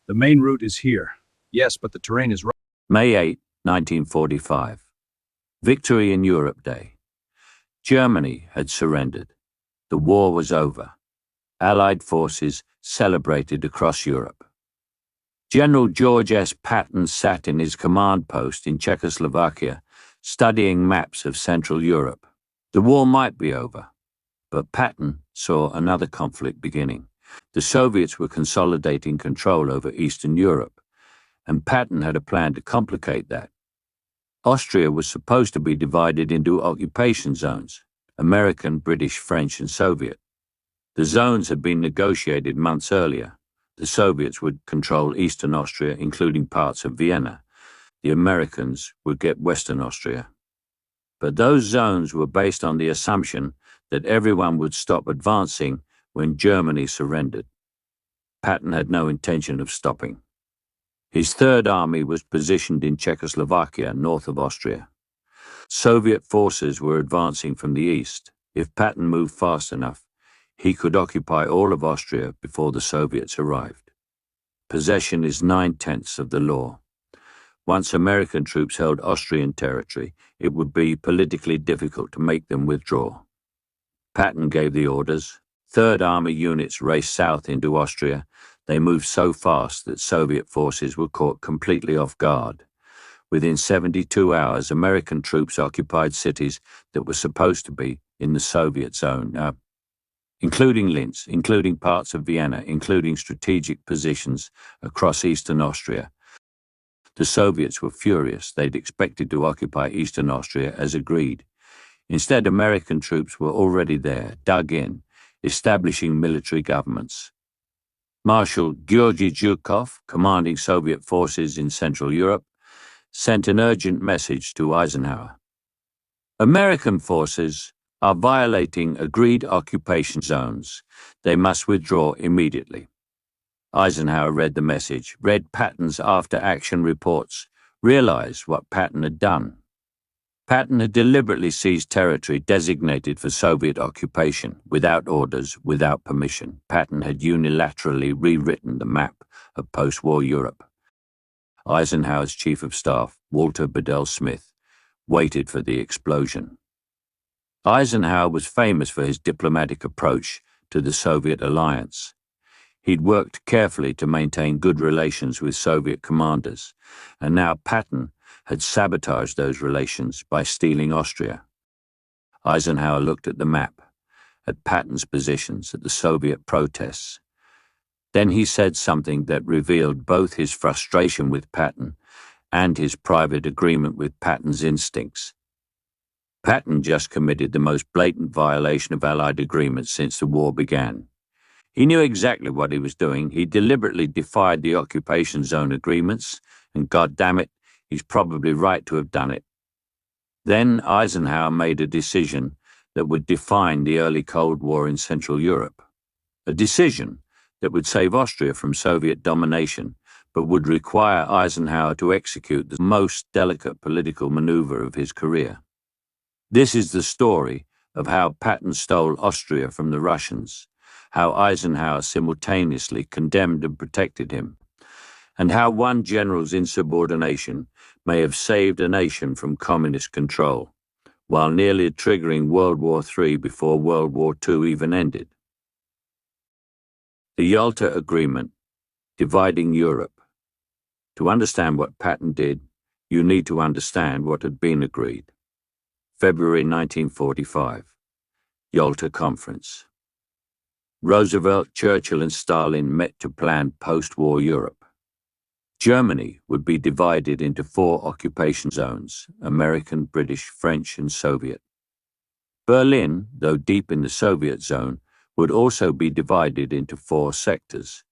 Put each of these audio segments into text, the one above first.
The main route is here. Yes, but the terrain is rough. May 8, 1945. Victory in Europe Day. Germany had surrendered. The war was over. Allied forces celebrated across Europe. General George S. Patton sat in his command post in Czechoslovakia, studying maps of Central Europe. The war might be over, but Patton saw another conflict beginning. The Soviets were consolidating control over Eastern Europe, and Patton had a plan to complicate that. Austria was supposed to be divided into occupation zones: American, British, French, and Soviet. The zones had been negotiated months earlier. The Soviets would control Eastern Austria, including parts of Vienna. The Americans would get Western Austria. But those zones were based on the assumption that everyone would stop advancing when Germany surrendered. Patton had no intention of stopping. His Third Army was positioned in Czechoslovakia, north of Austria. Soviet forces were advancing from the east. If Patton moved fast enough, he could occupy all of Austria before the Soviets arrived. Possession is 9/10 of the law. Once American troops held Austrian territory, it would be politically difficult to make them withdraw. Patton gave the orders. Third Army units raced south into Austria. They moved so fast that Soviet forces were caught completely off guard. Within 72 hours, American troops occupied cities that were supposed to be in the Soviet zone, including Linz, including parts of Vienna, including strategic positions across Eastern Austria. The Soviets were furious. They'd expected to occupy Eastern Austria as agreed. Instead, American troops were already there, dug in, establishing military governments. Marshal Georgy Zhukov, commanding Soviet forces in Central Europe, sent an urgent message to Eisenhower. American forces are violating agreed occupation zones. They must withdraw immediately. Eisenhower read the message, read Patton's after-action reports, realized what Patton had done. Patton had deliberately seized territory designated for Soviet occupation, without orders, without permission. Patton had unilaterally rewritten the map of post-war Europe. Eisenhower's chief of staff, Walter Bedell Smith, waited for the explosion. Eisenhower was famous for his diplomatic approach to the Soviet alliance. He'd worked carefully to maintain good relations with Soviet commanders, and now Patton had sabotaged those relations by stealing Austria. Eisenhower looked at the map, at Patton's positions, at the Soviet protests. Then he said something that revealed both his frustration with Patton and his private agreement with Patton's instincts. Patton just committed the most blatant violation of Allied agreements since the war began. He knew exactly what he was doing. He deliberately defied the occupation zone agreements, and God damn it, he's probably right to have done it. Then Eisenhower made a decision that would define the early Cold War in Central Europe. A decision that would save Austria from Soviet domination, but would require Eisenhower to execute the most delicate political maneuver of his career. This is the story of how Patton stole Austria from the Russians, how Eisenhower simultaneously condemned and protected him, and how one general's insubordination may have saved a nation from communist control, while nearly triggering World War III before World War II even ended. The Yalta Agreement, dividing Europe. To understand what Patton did, you need to understand what had been agreed. February 1945, Yalta Conference. Roosevelt, Churchill, and Stalin met to plan post-war Europe. Germany would be divided into 4 occupation zones: American, British, French, and Soviet. Berlin, though deep in the Soviet zone, would also be divided into 4 sectors.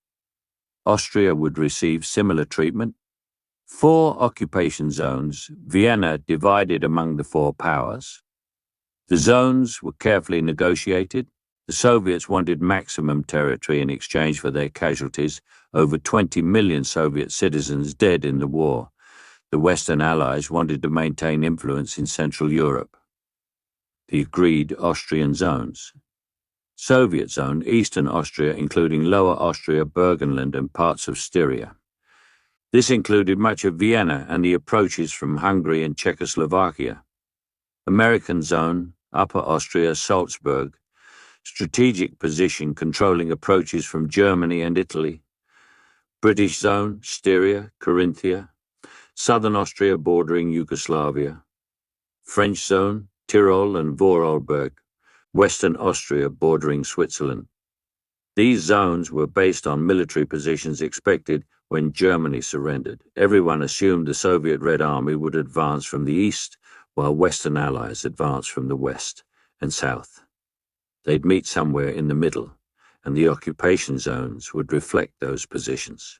Austria would receive similar treatment. 4 occupation zones, Vienna divided among the 4 powers. The zones were carefully negotiated. The Soviets wanted maximum territory in exchange for their casualties, over 20 million Soviet citizens dead in the war. The Western Allies wanted to maintain influence in Central Europe. The agreed Austrian zones. Soviet zone, Eastern Austria, including Lower Austria, Burgenland, and parts of Styria. This included much of Vienna and the approaches from Hungary and Czechoslovakia. American Zone, Upper Austria, Salzburg, strategic position controlling approaches from Germany and Italy. British Zone, Styria, Carinthia, Southern Austria bordering Yugoslavia. French Zone, Tyrol and Vorarlberg, Western Austria bordering Switzerland. These zones were based on military positions expected when Germany surrendered. Everyone assumed the Soviet Red Army would advance from the east, while Western allies advanced from the west and south. They'd meet somewhere in the middle, and the occupation zones would reflect those positions.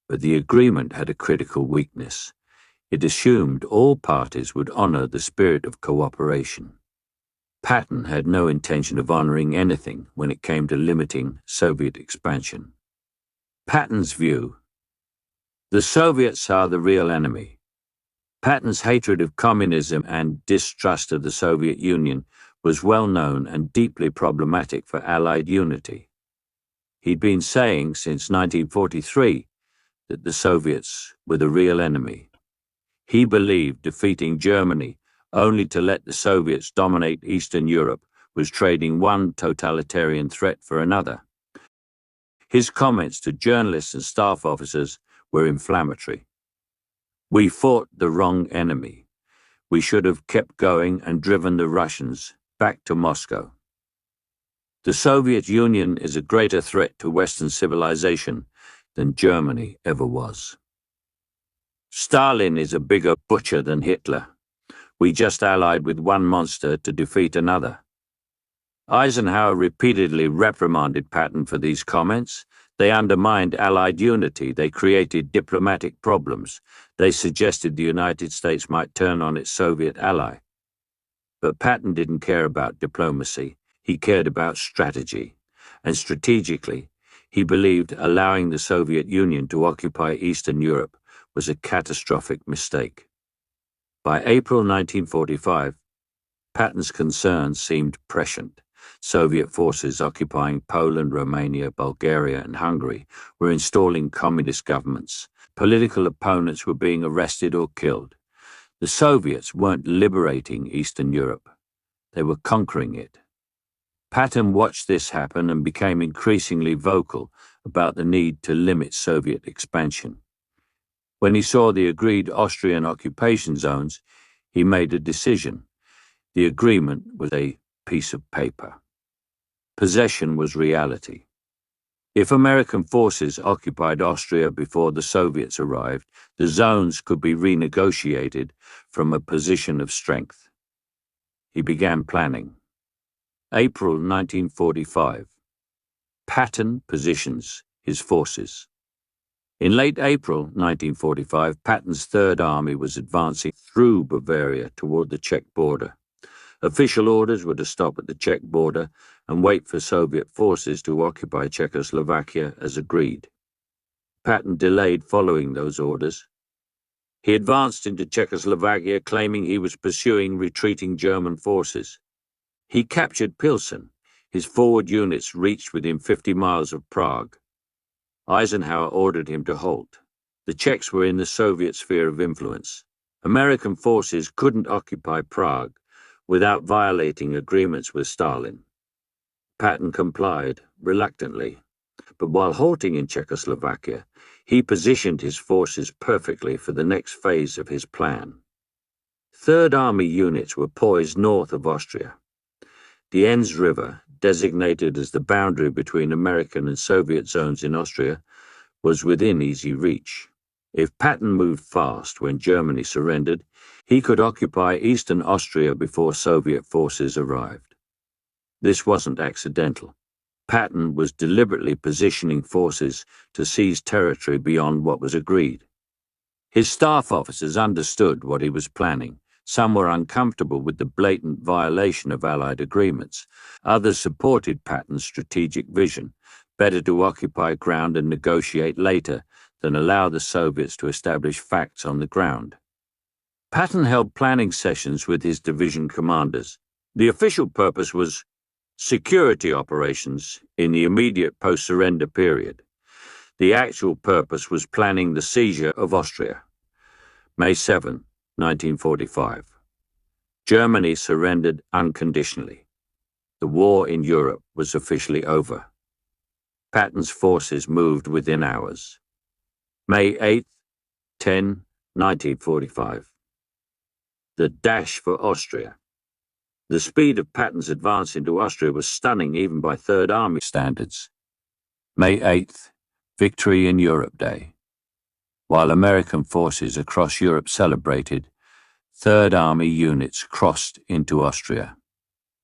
But the agreement had a critical weakness. It assumed all parties would honor the spirit of cooperation. Patton had no intention of honoring anything when it came to limiting Soviet expansion. Patton's view: the Soviets are the real enemy. Patton's hatred of communism and distrust of the Soviet Union was well known and deeply problematic for Allied unity. He'd been saying since 1943 that the Soviets were the real enemy. He believed defeating Germany only to let the Soviets dominate Eastern Europe was trading one totalitarian threat for another. His comments to journalists and staff officers were inflammatory. We fought the wrong enemy. We should have kept going and driven the Russians back to Moscow. The Soviet Union is a greater threat to Western civilization than Germany ever was. Stalin is a bigger butcher than Hitler. We just allied with one monster to defeat another. Eisenhower repeatedly reprimanded Patton for these comments. They undermined Allied unity. They created diplomatic problems. They suggested the United States might turn on its Soviet ally. But Patton didn't care about diplomacy. He cared about strategy. And strategically, he believed allowing the Soviet Union to occupy Eastern Europe was a catastrophic mistake. By April 1945, Patton's concerns seemed prescient. Soviet forces occupying Poland, Romania, Bulgaria, and Hungary were installing communist governments. Political opponents were being arrested or killed. The Soviets weren't liberating Eastern Europe. They were conquering it. Patton watched this happen and became increasingly vocal about the need to limit Soviet expansion. When he saw the agreed Austrian occupation zones, he made a decision. The agreement was a piece of paper. Possession was reality. If American forces occupied Austria before the Soviets arrived, the zones could be renegotiated from a position of strength. He began planning. April 1945. Patton positions his forces. In late April 1945, Patton's Third Army was advancing through Bavaria toward the Czech border. Official orders were to stop at the Czech border and wait for Soviet forces to occupy Czechoslovakia as agreed. Patton delayed following those orders. He advanced into Czechoslovakia, claiming he was pursuing retreating German forces. He captured Pilsen. His forward units reached within 50 miles of Prague. Eisenhower ordered him to halt. The Czechs were in the Soviet sphere of influence. American forces couldn't occupy Prague without violating agreements with Stalin. Patton complied, reluctantly, but while halting in Czechoslovakia, he positioned his forces perfectly for the next phase of his plan. Third Army units were poised north of Austria. The Enns River, designated as the boundary between American and Soviet zones in Austria, was within easy reach. If Patton moved fast when Germany surrendered, he could occupy eastern Austria before Soviet forces arrived. This wasn't accidental. Patton was deliberately positioning forces to seize territory beyond what was agreed. His staff officers understood what he was planning. Some were uncomfortable with the blatant violation of Allied agreements. Others supported Patton's strategic vision, better to occupy ground and negotiate later than allow the Soviets to establish facts on the ground. Patton held planning sessions with his division commanders. The official purpose was security operations in the immediate post-surrender period. The actual purpose was planning the seizure of Austria. May 7, 1945. Germany surrendered unconditionally. The war in Europe was officially over. Patton's forces moved within hours. May 8, 10, 1945. The dash for Austria. The speed of Patton's advance into Austria was stunning even by Third Army standards. May 8th, Victory in Europe Day. While American forces across Europe celebrated, Third Army units crossed into Austria.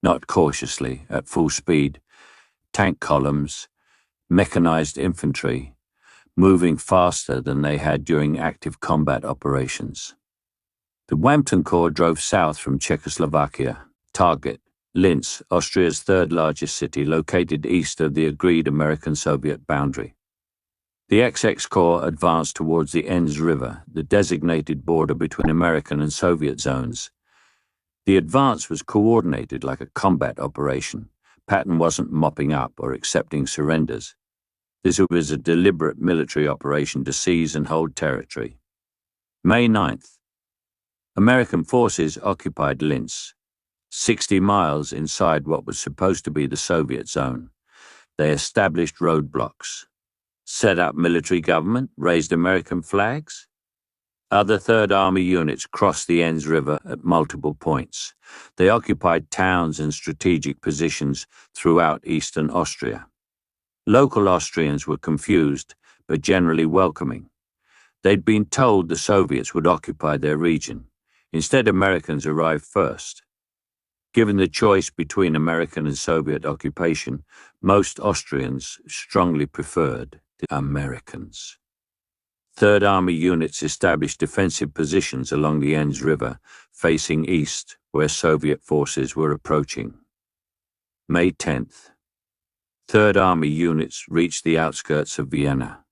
Not cautiously, at full speed, tank columns, mechanized infantry, moving faster than they had during active combat operations. The Whampton Corps drove south from Czechoslovakia. Target, Linz, Austria's third largest city, located east of the agreed American-Soviet boundary. The XX Corps advanced towards the Enns River, the designated border between American and Soviet zones. The advance was coordinated like a combat operation. Patton wasn't mopping up or accepting surrenders. This was a deliberate military operation to seize and hold territory. May 9th. American forces occupied Linz, 60 miles inside what was supposed to be the Soviet zone. They established roadblocks, set up military government, raised American flags. Other Third Army units crossed the Enns River at multiple points. They occupied towns and strategic positions throughout eastern Austria. Local Austrians were confused, but generally welcoming. They'd been told the Soviets would occupy their region. Instead, Americans arrived first. Given the choice between American and Soviet occupation, most Austrians strongly preferred the Americans. Third Army units established defensive positions along the Enns River, facing east, where Soviet forces were approaching. May 10th. Third Army units reached the outskirts of Vienna.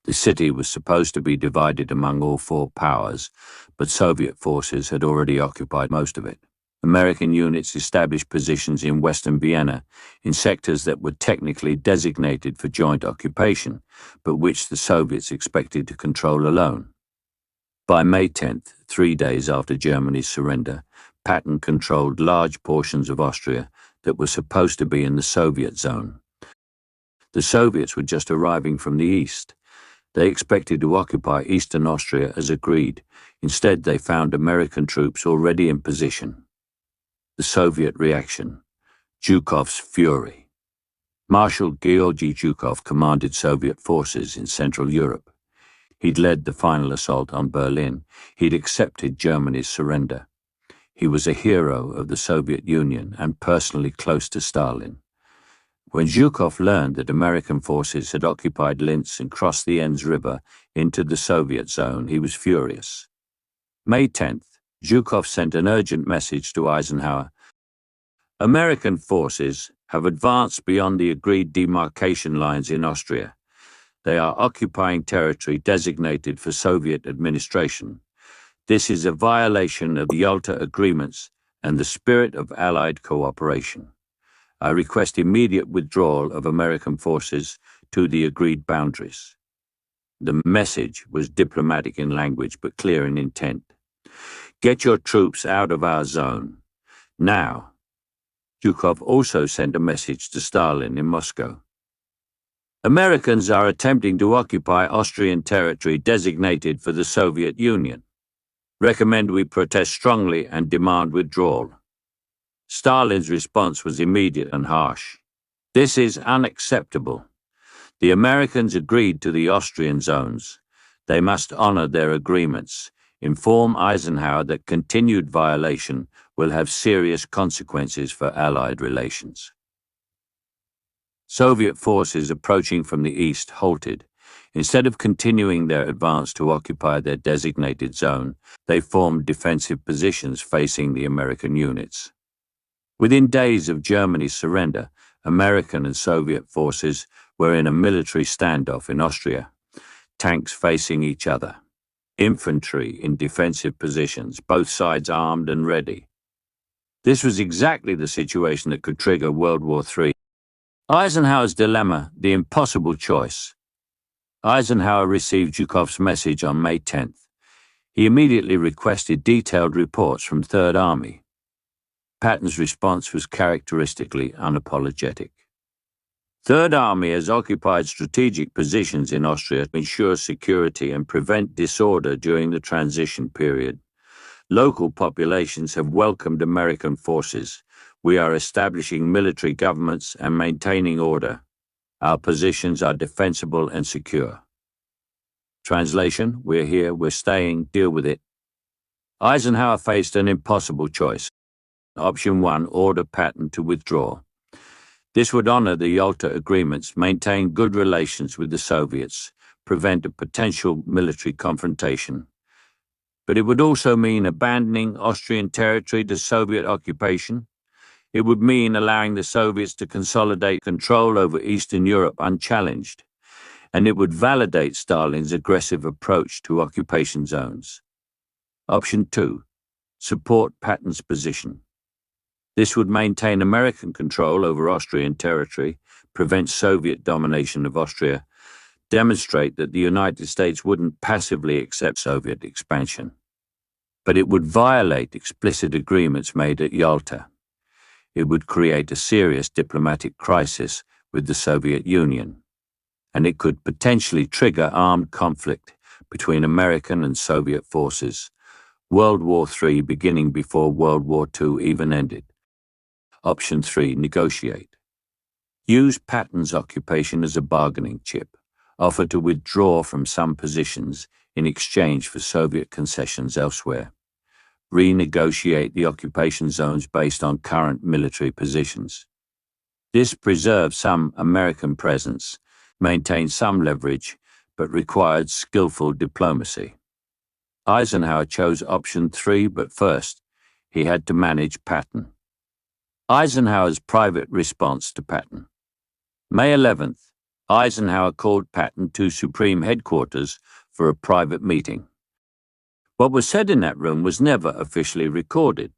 The city was supposed to be divided among all four powers, but Soviet forces had already occupied most of it. American units established positions in western Vienna, in sectors that were technically designated for joint occupation, but which the Soviets expected to control alone. By May 10th, 3 days after Germany's surrender, Patton controlled large portions of Austria that were supposed to be in the Soviet zone. The Soviets were just arriving from the east. They expected to occupy eastern Austria as agreed. Instead, they found American troops already in position. The Soviet reaction, Zhukov's fury. Marshal Georgy Zhukov commanded Soviet forces in Central Europe. He'd led the final assault on Berlin. He'd accepted Germany's surrender. He was a hero of the Soviet Union and personally close to Stalin. When Zhukov learned that American forces had occupied Linz and crossed the Enns River into the Soviet zone, he was furious. May 10th, Zhukov sent an urgent message to Eisenhower. American forces have advanced beyond the agreed demarcation lines in Austria. They are occupying territory designated for Soviet administration. This is a violation of the Yalta agreements and the spirit of Allied cooperation. I request immediate withdrawal of American forces to the agreed boundaries. The message was diplomatic in language but clear in intent. Get your troops out of our zone. Now. Zhukov also sent a message to Stalin in Moscow. Americans are attempting to occupy Austrian territory designated for the Soviet Union. Recommend we protest strongly and demand withdrawal. Stalin's response was immediate and harsh. This is unacceptable. The Americans agreed to the Austrian zones. They must honor their agreements. Inform Eisenhower that continued violation will have serious consequences for Allied relations. Soviet forces approaching from the east halted. Instead of continuing their advance to occupy their designated zone, they formed defensive positions facing the American units. Within days of Germany's surrender, American and Soviet forces were in a military standoff in Austria, tanks facing each other. Infantry in defensive positions, both sides armed and ready. This was exactly the situation that could trigger World War III. Eisenhower's dilemma, the impossible choice. Eisenhower received Zhukov's message on May 10th. He immediately requested detailed reports from Third Army. Patton's response was characteristically unapologetic. Third Army has occupied strategic positions in Austria to ensure security and prevent disorder during the transition period. Local populations have welcomed American forces. We are establishing military governments and maintaining order. Our positions are defensible and secure. Translation: we're here, we're staying, deal with it. Eisenhower faced an impossible choice. Option 1, order Patton to withdraw. This would honor the Yalta agreements, maintain good relations with the Soviets, prevent a potential military confrontation. But it would also mean abandoning Austrian territory to Soviet occupation. It would mean allowing the Soviets to consolidate control over Eastern Europe unchallenged. And it would validate Stalin's aggressive approach to occupation zones. Option 2, support Patton's position. This would maintain American control over Austrian territory, prevent Soviet domination of Austria, demonstrate that the United States wouldn't passively accept Soviet expansion. But it would violate explicit agreements made at Yalta. It would create a serious diplomatic crisis with the Soviet Union, and it could potentially trigger armed conflict between American and Soviet forces, World War III beginning before World War II even ended. Option 3, negotiate. Use Patton's occupation as a bargaining chip. Offer to withdraw from some positions in exchange for Soviet concessions elsewhere. Renegotiate the occupation zones based on current military positions. This preserves some American presence, maintained some leverage, but required skillful diplomacy. Eisenhower chose option 3, but first, he had to manage Patton. Eisenhower's private response to Patton. May 11th, Eisenhower called Patton to Supreme Headquarters for a private meeting. What was said in that room was never officially recorded,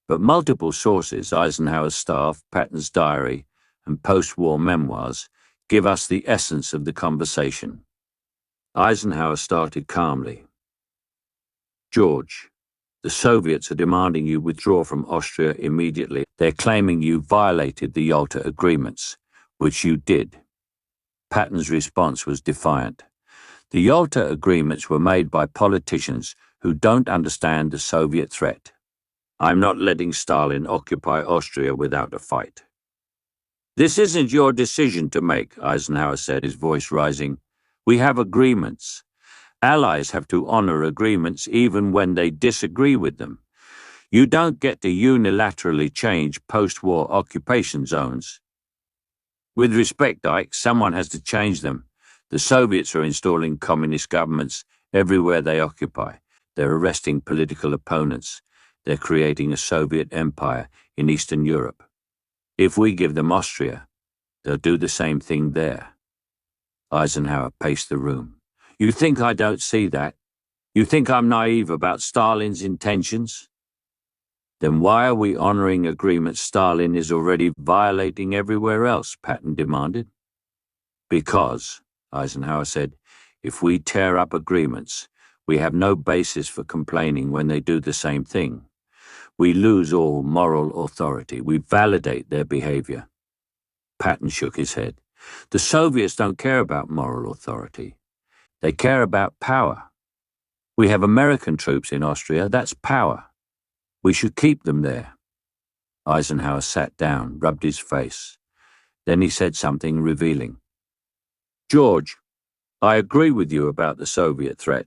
but multiple sources, Eisenhower's staff, Patton's diary, and post-war memoirs, give us the essence of the conversation. Eisenhower started calmly. George, the Soviets are demanding you withdraw from Austria immediately. They're claiming you violated the Yalta agreements, which you did. Patton's response was defiant. The Yalta agreements were made by politicians who don't understand the Soviet threat. I'm not letting Stalin occupy Austria without a fight. This isn't your decision to make, Eisenhower said, his voice rising. We have agreements. Allies have to honor agreements even when they disagree with them. You don't get to unilaterally change post-war occupation zones. With respect, Ike, someone has to change them. The Soviets are installing communist governments everywhere they occupy. They're arresting political opponents. They're creating a Soviet empire in Eastern Europe. If we give them Austria, they'll do the same thing there. Eisenhower paced the room. You think I don't see that? You think I'm naive about Stalin's intentions? Then why are we honoring agreements Stalin is already violating everywhere else? Patton demanded. Because, Eisenhower said, if we tear up agreements, we have no basis for complaining when they do the same thing. We lose all moral authority. We validate their behavior. Patton shook his head. The Soviets don't care about moral authority. They care about power. We have American troops in Austria. That's power. We should keep them there. Eisenhower sat down, rubbed his face. Then he said something revealing. George, I agree with you about the Soviet threat.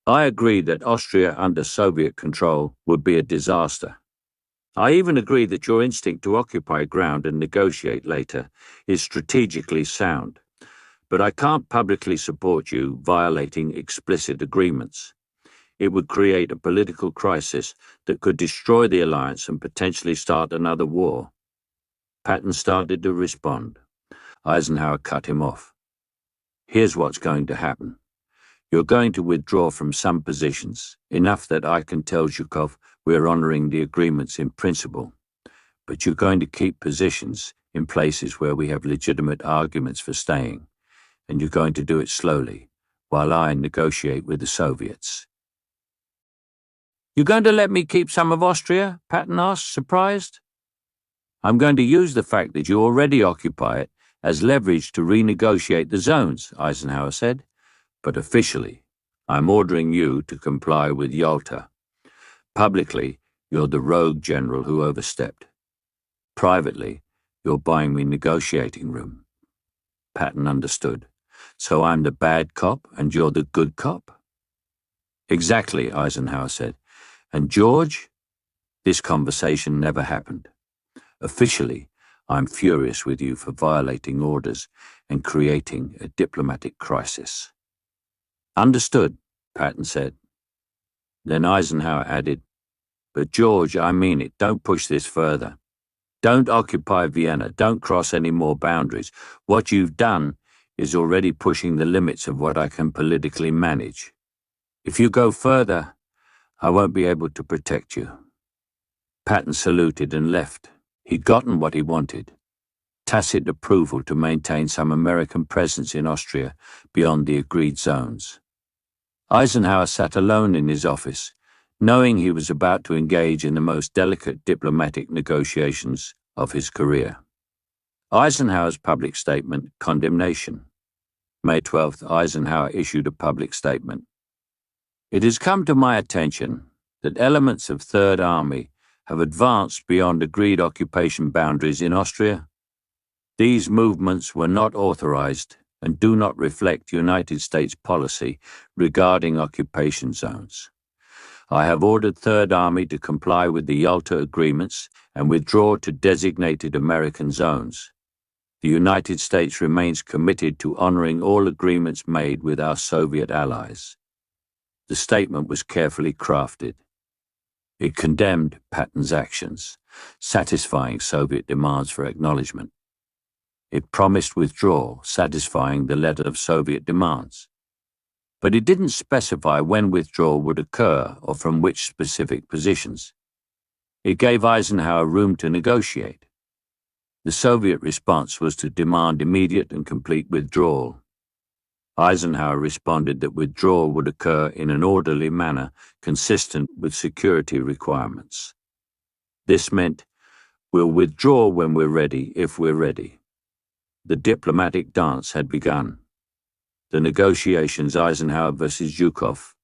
I agree that Austria under Soviet control would be a disaster. I even agree that your instinct to occupy ground and negotiate later is strategically sound. But I can't publicly support you violating explicit agreements. It would create a political crisis that could destroy the alliance and potentially start another war. Patton started to respond. Eisenhower cut him off. Here's what's going to happen. You're going to withdraw from some positions, enough that I can tell Zhukov we're honoring the agreements in principle. But you're going to keep positions in places where we have legitimate arguments for staying. and you're going to do it slowly, while I negotiate with the Soviets." "You're going to let me keep some of Austria?" Patton asked, surprised. "I'm going to use the fact that you already occupy it as leverage to renegotiate the zones," Eisenhower said. "But officially, I'm ordering you to comply with Yalta. Publicly, you're the rogue general who overstepped. Privately, you're buying me negotiating room." Patton understood. "So I'm the bad cop and you're the good cop?" "Exactly," Eisenhower said. "And George?" This conversation never happened. "Officially, I'm furious with you for violating orders and creating a diplomatic crisis." "Understood," Patton said. Then Eisenhower added, "But George, I mean it, don't push this further. Don't occupy Vienna, don't cross any more boundaries. What you've done is already pushing the limits of what I can politically manage. If you go further, I won't be able to protect you." Patton saluted and left. He'd gotten what he wanted: tacit approval to maintain some American presence in Austria beyond the agreed zones. Eisenhower sat alone in his office, knowing he was about to engage in the most delicate diplomatic negotiations of his career. Eisenhower's public statement, condemnation. May 12th, Eisenhower issued a public statement. "It has come to my attention that elements of Third Army have advanced beyond agreed occupation boundaries in Austria. These movements were not authorized and do not reflect United States policy regarding occupation zones. I have ordered Third Army to comply with the Yalta agreements and withdraw to designated American zones. The United States remains committed to honoring all agreements made with our Soviet allies." The statement was carefully crafted. It condemned Patton's actions, satisfying Soviet demands for acknowledgement. It promised withdrawal, satisfying the letter of Soviet demands. But it didn't specify when withdrawal would occur or from which specific positions. It gave Eisenhower room to negotiate. The Soviet response was to demand immediate and complete withdrawal. Eisenhower responded that withdrawal would occur in an orderly manner consistent with security requirements. This meant, "We'll withdraw when we're ready, if we're ready." The diplomatic dance had begun. The negotiations Eisenhower versus Zhukov.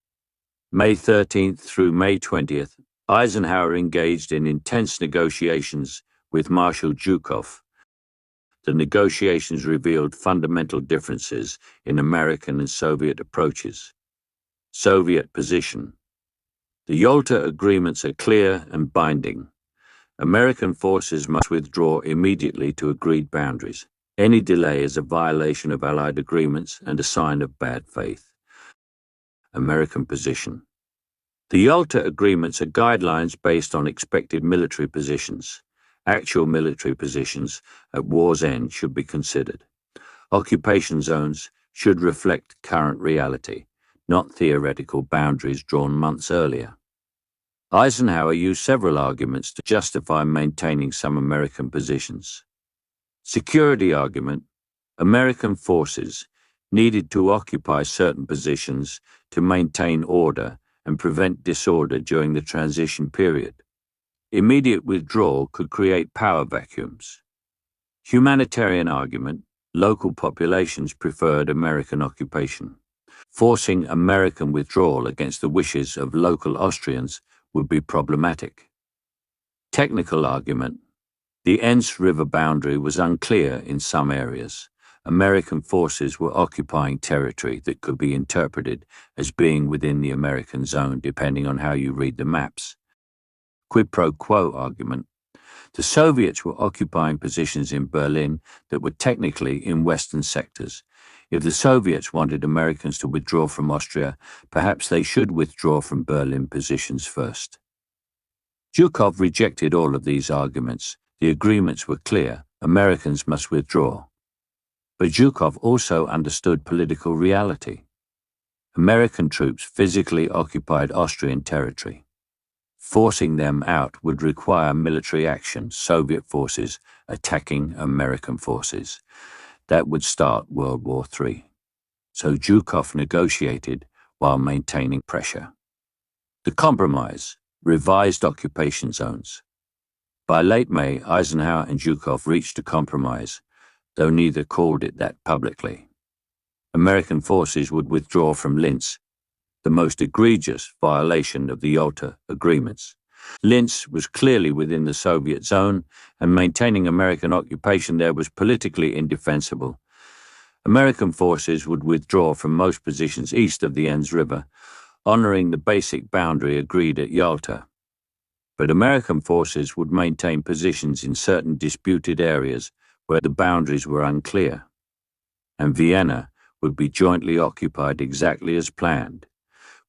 May 13th through May 20th, Eisenhower engaged in intense negotiations with Marshal Zhukov. The negotiations revealed fundamental differences in American and Soviet approaches. Soviet position. The Yalta agreements are clear and binding. American forces must withdraw immediately to agreed boundaries. Any delay is a violation of Allied agreements and a sign of bad faith. American position. The Yalta agreements are guidelines based on expected military positions. Actual military positions at war's end should be considered. Occupation zones should reflect current reality, not theoretical boundaries drawn months earlier. Eisenhower used several arguments to justify maintaining some American positions. Security argument: American forces needed to occupy certain positions to maintain order and prevent disorder during the transition period. Immediate withdrawal could create power vacuums. Humanitarian argument: local populations preferred American occupation. Forcing American withdrawal against the wishes of local Austrians would be problematic. Technical argument: the Enns River boundary was unclear in some areas. American forces were occupying territory that could be interpreted as being within the American zone depending on how you read the maps. Quid pro quo argument: the Soviets were occupying positions in Berlin that were technically in Western sectors. If the Soviets wanted Americans to withdraw from Austria, perhaps they should withdraw from Berlin positions first. Zhukov rejected all of these arguments. The agreements were clear: Americans must withdraw. But Zhukov also understood political reality. American troops physically occupied Austrian territory. Forcing them out would require military action, Soviet forces attacking American forces. That would start World War III. so Zhukov negotiated while maintaining pressure. The compromise: revised occupation zones. By late May, Eisenhower and Zhukov reached a compromise, though neither called it that publicly. American forces would withdraw from Linz, the most egregious violation of the Yalta agreements. Linz was clearly within the Soviet zone, and maintaining American occupation there was politically indefensible. American forces would withdraw from most positions east of the Enns River, honoring the basic boundary agreed at Yalta. But American forces would maintain positions in certain disputed areas where the boundaries were unclear, and Vienna would be jointly occupied exactly as planned,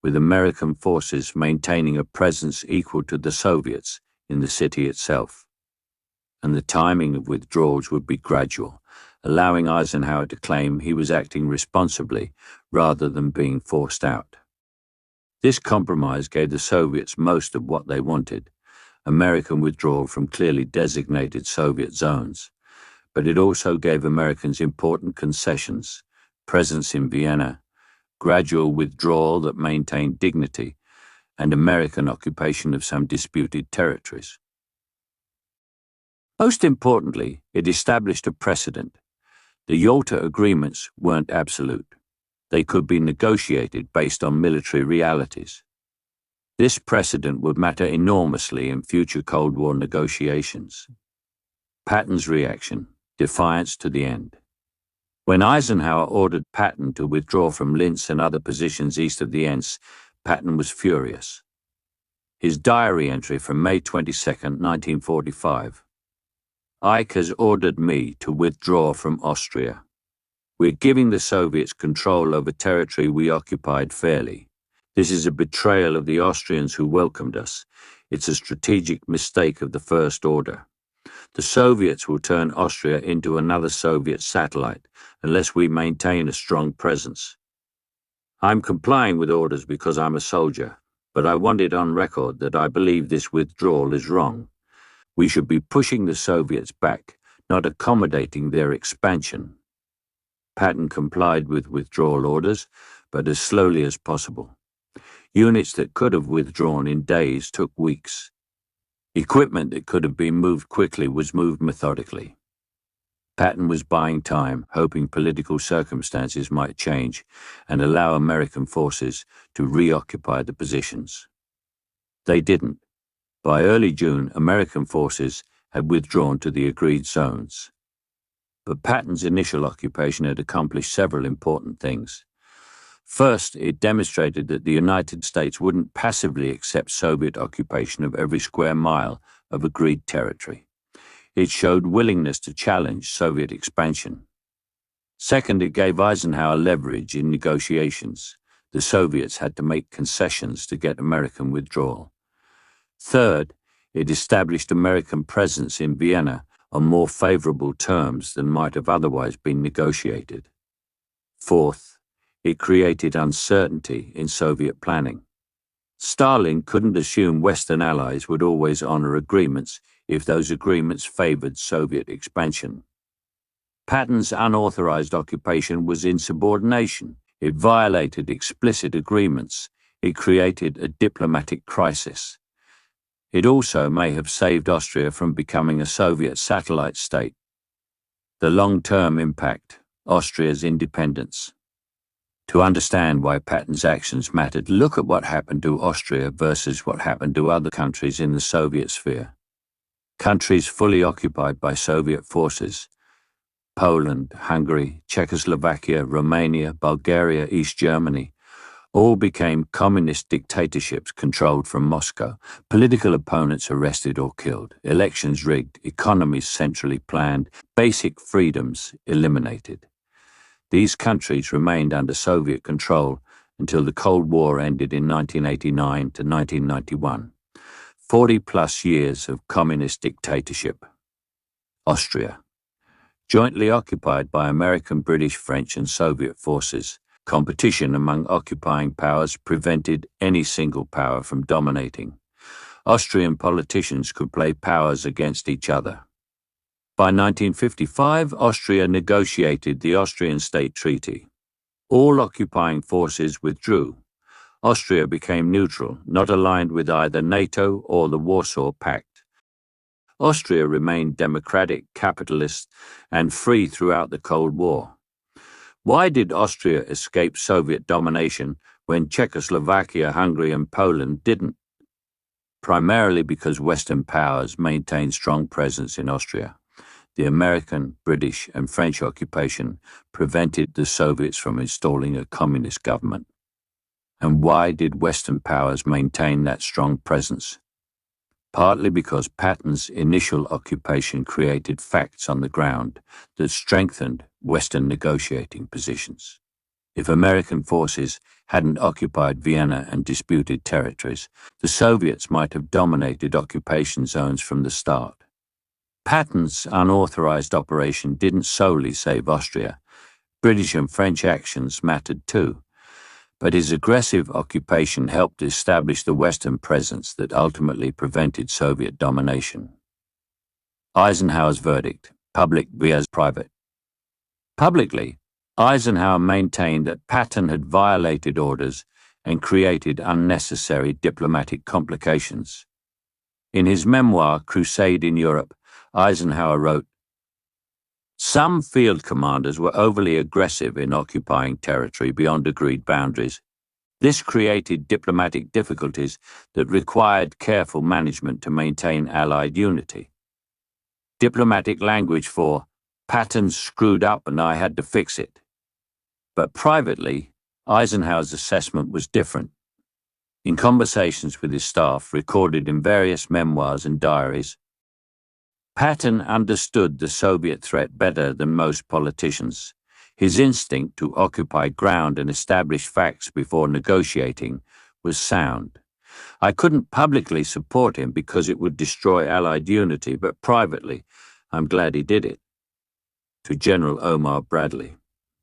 with American forces maintaining a presence equal to the Soviets in the city itself. And the timing of withdrawals would be gradual, allowing Eisenhower to claim he was acting responsibly rather than being forced out. This compromise gave the Soviets most of what they wanted: American withdrawal from clearly designated Soviet zones, but it also gave Americans important concessions: presence in Vienna, gradual withdrawal that maintained dignity, and American occupation of some disputed territories. Most importantly, it established a precedent. The Yalta agreements weren't absolute. They could be negotiated based on military realities. This precedent would matter enormously in future Cold War negotiations. Patton's reaction: defiance to the end. When Eisenhower ordered Patton to withdraw from Linz and other positions east of the Enns, Patton was furious. His diary entry from May 22, 1945. "Ike has ordered me to withdraw from Austria. We're giving the Soviets control over territory we occupied fairly. This is a betrayal of the Austrians who welcomed us. It's a strategic mistake of the First Order. The Soviets will turn Austria into another Soviet satellite unless we maintain a strong presence. I'm complying with orders because I'm a soldier, but I want it on record that I believe this withdrawal is wrong. We should be pushing the Soviets back, not accommodating their expansion." Patton complied with withdrawal orders, but as slowly as possible. Units that could have withdrawn in days took weeks. Equipment that could have been moved quickly was moved methodically. Patton was buying time, hoping political circumstances might change and allow American forces to reoccupy the positions. They didn't. By early June, American forces had withdrawn to the agreed zones. But Patton's initial occupation had accomplished several important things. First, it demonstrated that the United States wouldn't passively accept Soviet occupation of every square mile of agreed territory. It showed willingness to challenge Soviet expansion. Second, it gave Eisenhower leverage in negotiations. The Soviets had to make concessions to get American withdrawal. Third, it established American presence in Vienna on more favorable terms than might have otherwise been negotiated. Fourth, it created uncertainty in Soviet planning. Stalin couldn't assume Western allies would always honor agreements if those agreements favored Soviet expansion. Patton's unauthorized occupation was insubordination. It violated explicit agreements. It created a diplomatic crisis. It also may have saved Austria from becoming a Soviet satellite state. The long-term impact: Austria's independence. To understand why Patton's actions mattered, look at what happened to Austria versus what happened to other countries in the Soviet sphere. Countries fully occupied by Soviet forces: Poland, Hungary, Czechoslovakia, Romania, Bulgaria, East Germany, all became communist dictatorships controlled from Moscow, political opponents arrested or killed, elections rigged, economies centrally planned, basic freedoms eliminated. These countries remained under Soviet control until the Cold War ended in 1989 to 1991. 40-plus years of communist dictatorship. Austria, jointly occupied by American, British, French, and Soviet forces. Competition among occupying powers prevented any single power from dominating. Austrian politicians could play powers against each other. By 1955, Austria negotiated the Austrian State Treaty. All occupying forces withdrew. Austria became neutral, not aligned with either NATO or the Warsaw Pact. Austria remained democratic, capitalist, and free throughout the Cold War. Why did Austria escape Soviet domination when Czechoslovakia, Hungary, and Poland didn't? Primarily because Western powers maintained strong presence in Austria. The American, British, and French occupation prevented the Soviets from installing a communist government. And why did Western powers maintain that strong presence? Partly because Patton's initial occupation created facts on the ground that strengthened Western negotiating positions. If American forces hadn't occupied Vienna and disputed territories, the Soviets might have dominated occupation zones from the start. Patton's unauthorized operation didn't solely save Austria. British and French actions mattered too. But his aggressive occupation helped establish the Western presence that ultimately prevented Soviet domination. Eisenhower's verdict, public vs. private. Publicly, Eisenhower maintained that Patton had violated orders and created unnecessary diplomatic complications. In his memoir, Crusade in Europe, Eisenhower wrote, "Some field commanders were overly aggressive in occupying territory beyond agreed boundaries. This created diplomatic difficulties that required careful management to maintain Allied unity. Diplomatic language for, Patton screwed up and I had to fix it." But privately, Eisenhower's assessment was different. In conversations with his staff, recorded in various memoirs and diaries, Patton understood the Soviet threat better than most politicians. His instinct to occupy ground and establish facts before negotiating was sound. I couldn't publicly support him because it would destroy Allied unity, but privately, I'm glad he did it. To General Omar Bradley,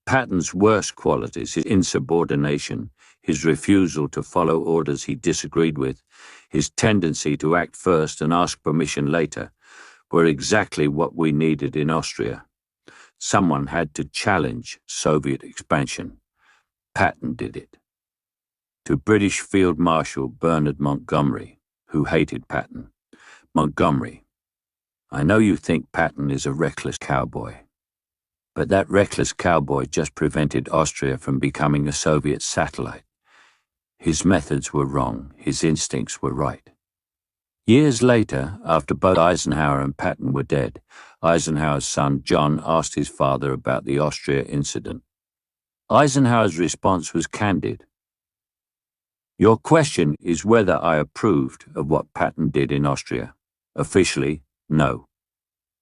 Patton's worst qualities, his insubordination, his refusal to follow orders he disagreed with, his tendency to act first and ask permission later, were exactly what we needed in Austria. Someone had to challenge Soviet expansion. Patton did it. To British Field Marshal Bernard Montgomery, who hated Patton, Montgomery, I know you think Patton is a reckless cowboy, but that reckless cowboy just prevented Austria from becoming a Soviet satellite. His methods were wrong, his instincts were right. Years later, after both Eisenhower and Patton were dead, Eisenhower's son John asked his father about the Austria incident. Eisenhower's response was candid. "Your question is whether I approved of what Patton did in Austria. Officially, no.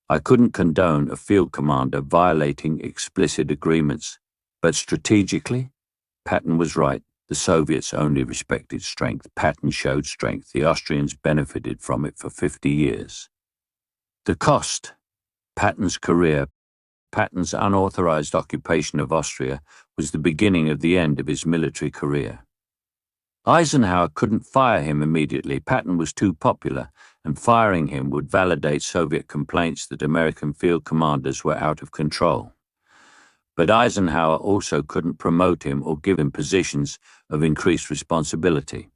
I couldn't condone a field commander violating explicit agreements, but strategically, Patton was right. The Soviets only respected strength. Patton showed strength. The Austrians benefited from it for 50 years. The cost. Patton's career. Patton's unauthorized occupation of Austria was the beginning of the end of his military career. Eisenhower couldn't fire him immediately. Patton was too popular, and firing him would validate Soviet complaints that American field commanders were out of control. But Eisenhower also couldn't promote him or give him positions of increased responsibility.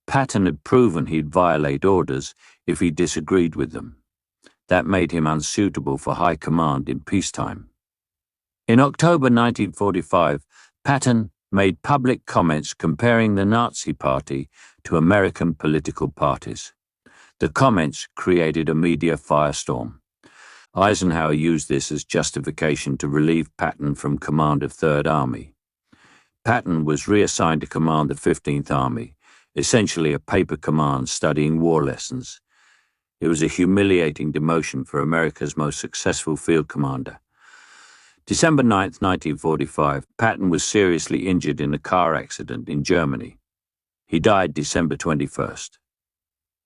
Patton had proven he'd violate orders if he disagreed with them. That made him unsuitable for high command in peacetime. In October 1945, Patton made public comments comparing the Nazi Party to American political parties. The comments created a media firestorm. Eisenhower used this as justification to relieve Patton from command of Third Army. Patton was reassigned to command the 15th Army, essentially a paper command studying war lessons. It was a humiliating demotion for America's most successful field commander. December 9, 1945, Patton was seriously injured in a car accident in Germany. He died December 21st.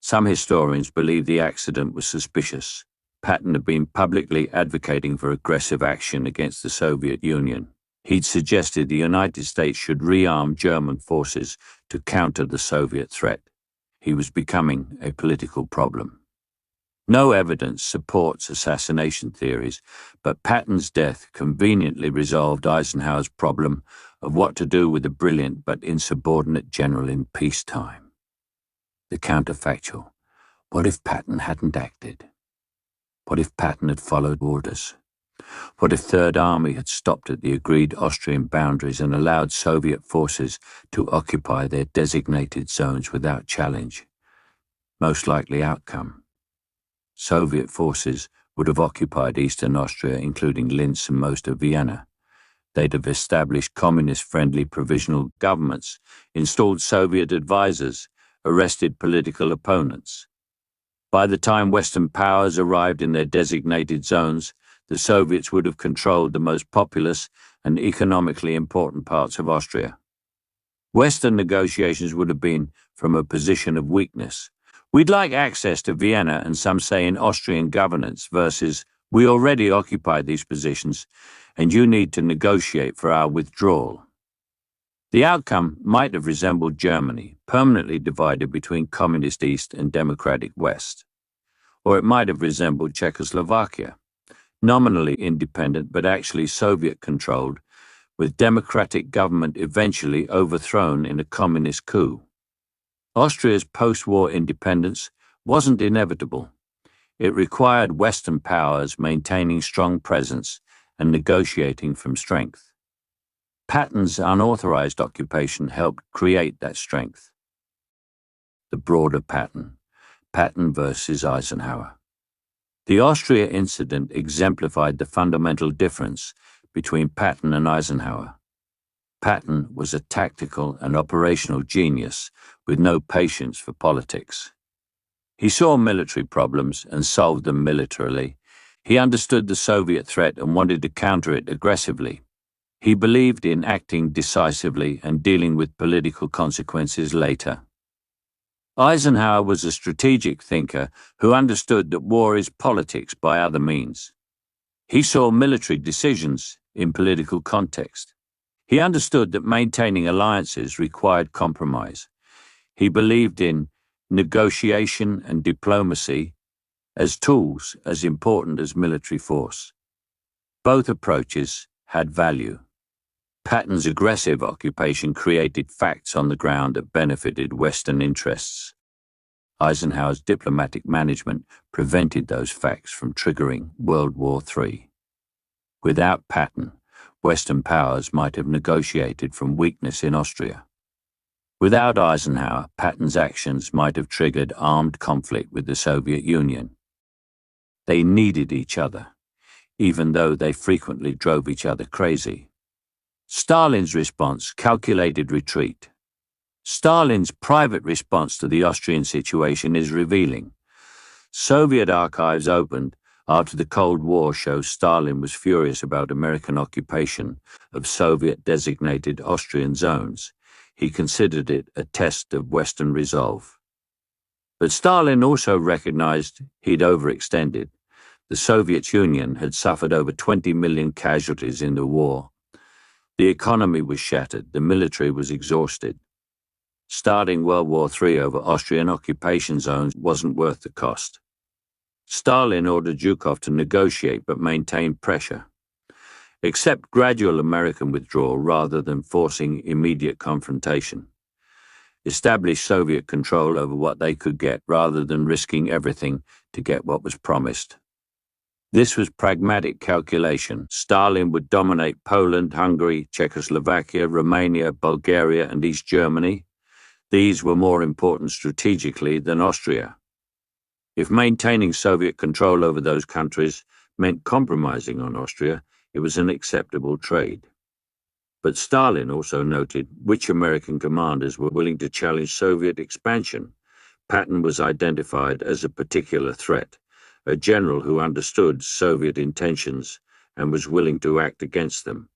Some historians believe the accident was suspicious. Patton had been publicly advocating for aggressive action against the Soviet Union. He'd suggested the United States should rearm German forces to counter the Soviet threat. He was becoming a political problem. No evidence supports assassination theories, but Patton's death conveniently resolved Eisenhower's problem of what to do with a brilliant but insubordinate general in peacetime. The counterfactual: what if Patton hadn't acted? What if Patton had followed orders? What if Third Army had stopped at the agreed Austrian boundaries and allowed Soviet forces to occupy their designated zones without challenge? Most likely outcome: Soviet forces would have occupied eastern Austria, including Linz and most of Vienna. They'd have established communist-friendly provisional governments, installed Soviet advisors, arrested political opponents. By the time Western powers arrived in their designated zones, the Soviets would have controlled the most populous and economically important parts of Austria. Western negotiations would have been from a position of weakness. We'd like access to Vienna and some say in Austrian governance versus we already occupy these positions and you need to negotiate for our withdrawal. The outcome might have resembled Germany, permanently divided between Communist East and Democratic West. Or it might have resembled Czechoslovakia, nominally independent but actually Soviet-controlled, with democratic government eventually overthrown in a communist coup. Austria's post-war independence wasn't inevitable. It required Western powers maintaining strong presence and negotiating from strength. Patton's unauthorized occupation helped create that strength. The broader Patton versus Eisenhower. The Austria incident exemplified the fundamental difference between Patton and Eisenhower. Patton was a tactical and operational genius with no patience for politics. He saw military problems and solved them militarily. He understood the Soviet threat and wanted to counter it aggressively. He believed in acting decisively and dealing with political consequences later. Eisenhower was a strategic thinker who understood that war is politics by other means. He saw military decisions in political context. He understood that maintaining alliances required compromise. He believed in negotiation and diplomacy as tools as important as military force. Both approaches had value. Patton's aggressive occupation created facts on the ground that benefited Western interests. Eisenhower's diplomatic management prevented those facts from triggering World War III. Without Patton, Western powers might have negotiated from weakness in Austria. Without Eisenhower, Patton's actions might have triggered armed conflict with the Soviet Union. They needed each other, even though they frequently drove each other crazy. Stalin's response: calculated retreat. Stalin's private response to the Austrian situation is revealing. Soviet archives opened after the Cold War show Stalin was furious about American occupation of Soviet-designated Austrian zones. He considered it a test of Western resolve. But Stalin also recognized he'd overextended. The Soviet Union had suffered over 20 million casualties in the war. The economy was shattered, the military was exhausted. Starting World War III over Austrian occupation zones wasn't worth the cost. Stalin ordered Zhukov to negotiate but maintain pressure. Accept gradual American withdrawal rather than forcing immediate confrontation. Establish Soviet control over what they could get rather than risking everything to get what was promised. This was pragmatic calculation. Stalin would dominate Poland, Hungary, Czechoslovakia, Romania, Bulgaria, and East Germany. These were more important strategically than Austria. If maintaining Soviet control over those countries meant compromising on Austria, it was an acceptable trade. But Stalin also noted which American commanders were willing to challenge Soviet expansion. Patton was identified as a particular threat, a general who understood Soviet intentions and was willing to act against them.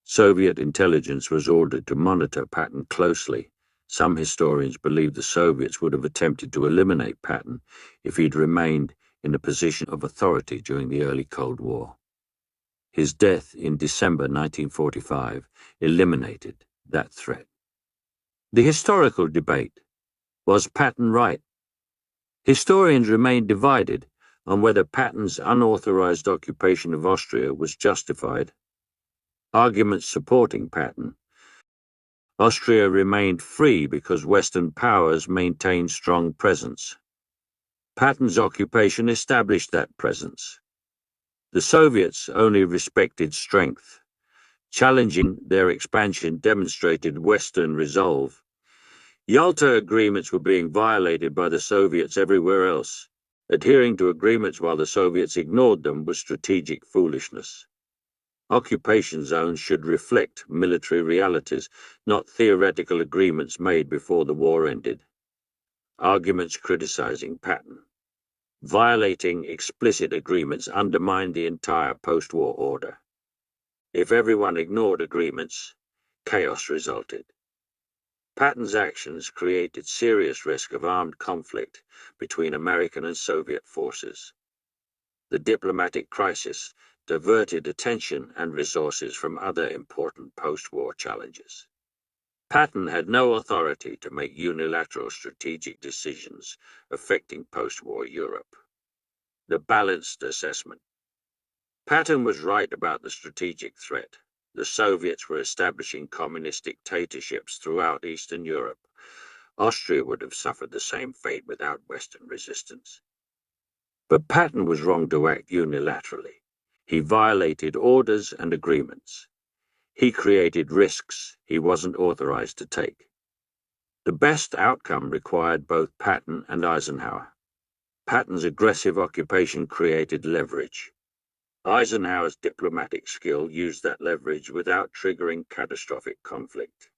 Soviet intelligence was ordered to monitor Patton closely. Some historians believe the Soviets would have attempted to eliminate Patton if he'd remained in a position of authority during the early Cold War. His death in December 1945 eliminated that threat. The historical debate: was Patton right? Historians remain divided on whether Patton's unauthorized occupation of Austria was justified. Arguments supporting Patton. Austria remained free because Western powers maintained strong presence. Patton's occupation established that presence. The Soviets only respected strength. Challenging their expansion demonstrated Western resolve. Yalta agreements were being violated by the Soviets everywhere else. Adhering to agreements while the Soviets ignored them was strategic foolishness. Occupation zones should reflect military realities, not theoretical agreements made before the war ended. Arguments criticizing Patton. Violating explicit agreements undermined the entire post-war order. If everyone ignored agreements, chaos resulted. Patton's actions created serious risk of armed conflict between American and Soviet forces. The diplomatic crisis diverted attention and resources from other important post-war challenges. Patton had no authority to make unilateral strategic decisions affecting post-war Europe. The balanced assessment. Patton was right about the strategic threat. The Soviets were establishing communist dictatorships throughout Eastern Europe. Austria would have suffered the same fate without Western resistance. But Patton was wrong to act unilaterally. He violated orders and agreements. He created risks he wasn't authorized to take. The best outcome required both Patton and Eisenhower. Patton's aggressive occupation created leverage. Eisenhower's diplomatic skill used that leverage without triggering catastrophic conflict.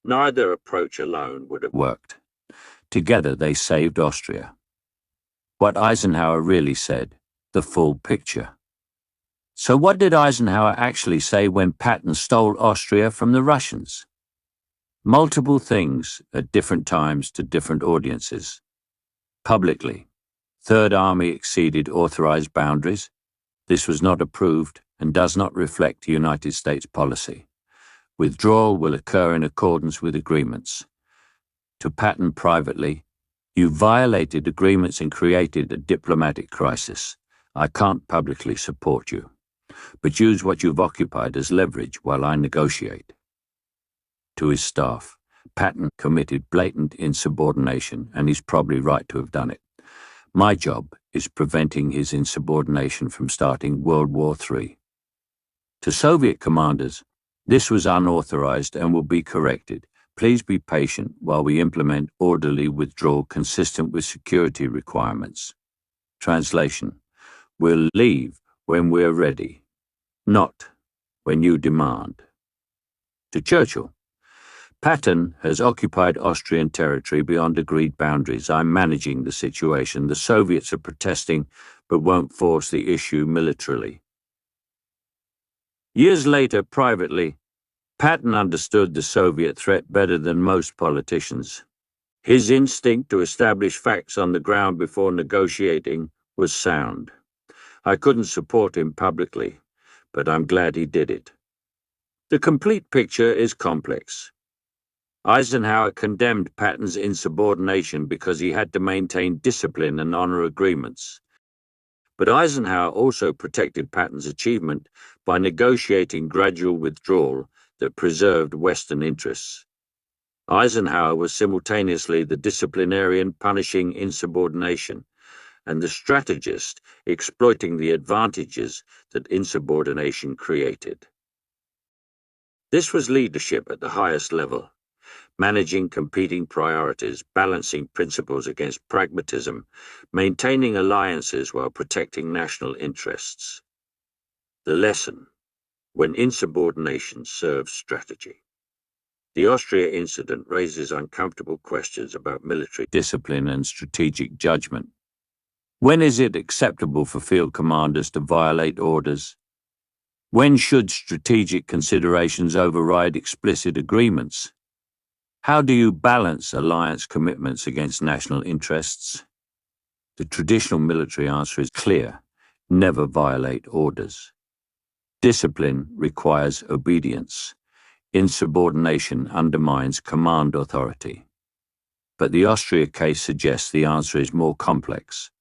Neither approach alone would have worked. Together they saved Austria. What Eisenhower really said, the full picture. So what did Eisenhower actually say when Patton stole Austria from the Russians? Multiple things at different times to different audiences. Publicly, Third Army exceeded authorized boundaries. This was not approved and does not reflect United States policy. Withdrawal will occur in accordance with agreements. To Patton privately, you violated agreements and created a diplomatic crisis. I can't publicly support you, but use what you've occupied as leverage while I negotiate. To his staff, Patton committed blatant insubordination, and he's probably right to have done it. My job is preventing his insubordination from starting World War III. To Soviet commanders, this was unauthorized and will be corrected. Please be patient while we implement orderly withdrawal consistent with security requirements. Translation: we'll leave when we're ready, not when you demand. To Churchill, Patton has occupied Austrian territory beyond agreed boundaries. I'm managing the situation. The Soviets are protesting, but won't force the issue militarily. Years later, privately, Patton understood the Soviet threat better than most politicians. His instinct to establish facts on the ground before negotiating was sound. I couldn't support him publicly, but I'm glad he did it. The complete picture is complex. Eisenhower condemned Patton's insubordination because he had to maintain discipline and honor agreements. But Eisenhower also protected Patton's achievement by negotiating gradual withdrawal that preserved Western interests. Eisenhower was simultaneously the disciplinarian punishing insubordination and the strategist exploiting the advantages that insubordination created. This was leadership at the highest level. Managing competing priorities, balancing principles against pragmatism, maintaining alliances while protecting national interests. The lesson: when insubordination serves strategy. The Austria incident raises uncomfortable questions about military discipline and strategic judgment. When is it acceptable for field commanders to violate orders? When should strategic considerations override explicit agreements? How do you balance alliance commitments against national interests? The traditional military answer is clear: never violate orders. Discipline requires obedience. Insubordination undermines command authority. But the Austria case suggests the answer is more complex.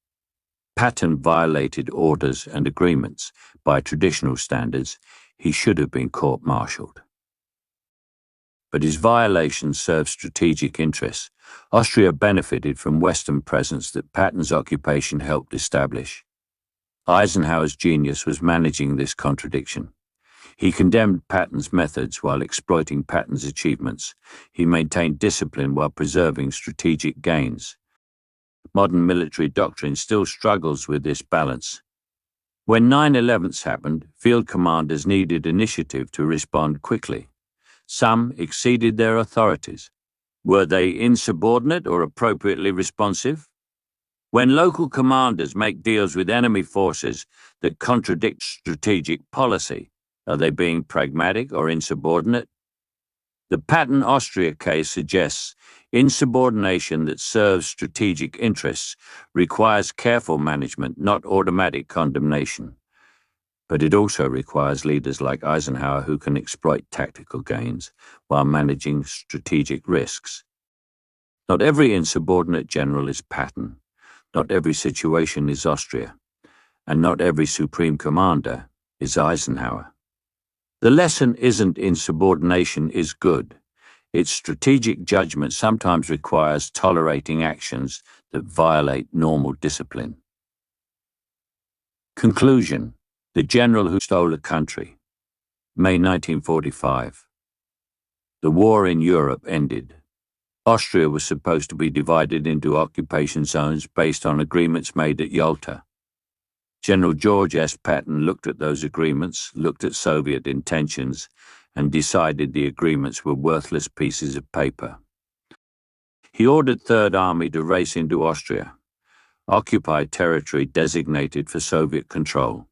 Patton violated orders and agreements. By traditional standards, he should have been court-martialed. But his violations served strategic interests. Austria benefited from Western presence that Patton's occupation helped establish. Eisenhower's genius was managing this contradiction. He condemned Patton's methods while exploiting Patton's achievements. He maintained discipline while preserving strategic gains. Modern military doctrine still struggles with this balance. When 9/11s happened, field commanders needed initiative to respond quickly. Some exceeded their authorities. Were they insubordinate or appropriately responsive? When local commanders make deals with enemy forces that contradict strategic policy, are they being pragmatic or insubordinate? The Patton-Austria case suggests insubordination that serves strategic interests requires careful management, not automatic condemnation. But it also requires leaders like Eisenhower who can exploit tactical gains while managing strategic risks. Not every insubordinate general is Patton. Not every situation is Austria. And not every supreme commander is Eisenhower. The lesson isn't insubordination is good. Its strategic judgment sometimes requires tolerating actions that violate normal discipline. Conclusion: The general who stole a country. May 1945. The war in Europe ended. Austria was supposed to be divided into occupation zones based on agreements made at Yalta. General George S. Patton looked at those agreements, looked at Soviet intentions, and decided the agreements were worthless pieces of paper. He ordered Third Army to race into Austria, occupy territory designated for Soviet control,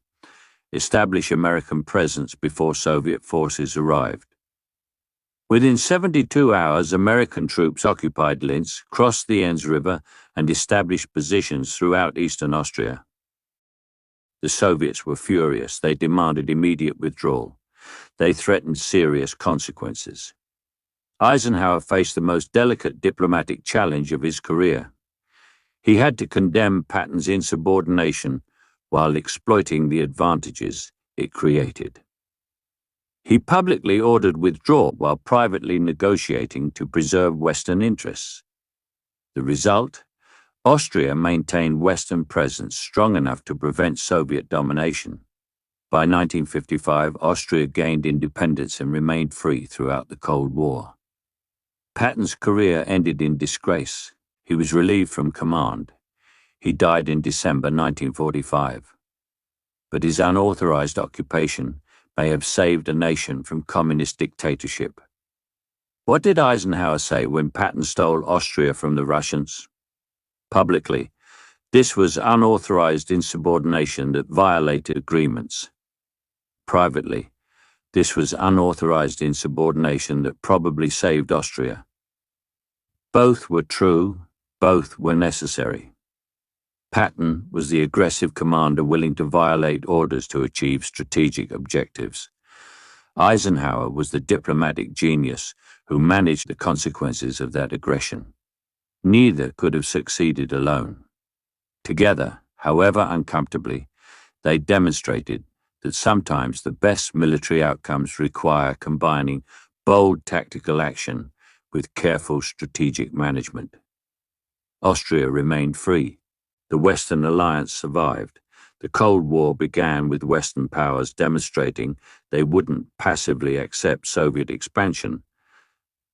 establish American presence before Soviet forces arrived. Within 72 hours, American troops occupied Linz, crossed the Enns River, and established positions throughout eastern Austria. The Soviets were furious. They demanded immediate withdrawal. They threatened serious consequences. Eisenhower faced the most delicate diplomatic challenge of his career. He had to condemn Patton's insubordination while exploiting the advantages it created. He publicly ordered withdrawal while privately negotiating to preserve Western interests. The result? Austria maintained Western presence strong enough to prevent Soviet domination. By 1955, Austria gained independence and remained free throughout the Cold War. Patton's career ended in disgrace. He was relieved from command. He died in December 1945. But his unauthorized occupation may have saved a nation from communist dictatorship. What did Eisenhower say when Patton stole Austria from the Russians? Publicly, this was unauthorized insubordination that violated agreements. Privately, this was unauthorized insubordination that probably saved Austria. Both were true, both were necessary. Patton was the aggressive commander willing to violate orders to achieve strategic objectives. Eisenhower was the diplomatic genius who managed the consequences of that aggression. Neither could have succeeded alone. Together, however uncomfortably, they demonstrated that sometimes the best military outcomes require combining bold tactical action with careful strategic management. Austria remained free. The Western alliance survived. The Cold War began with Western powers demonstrating they wouldn't passively accept Soviet expansion,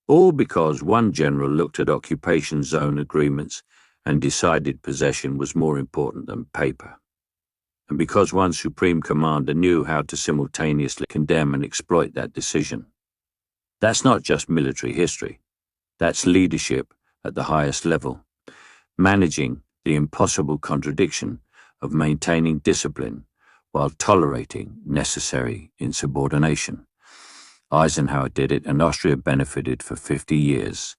all because one general looked at occupation zone agreements and decided possession was more important than paper, and because one supreme commander knew how to simultaneously condemn and exploit that decision. That's not just military history. That's leadership at the highest level, managing the impossible contradiction of maintaining discipline while tolerating necessary insubordination. Eisenhower did it, and Austria benefited for 50 years.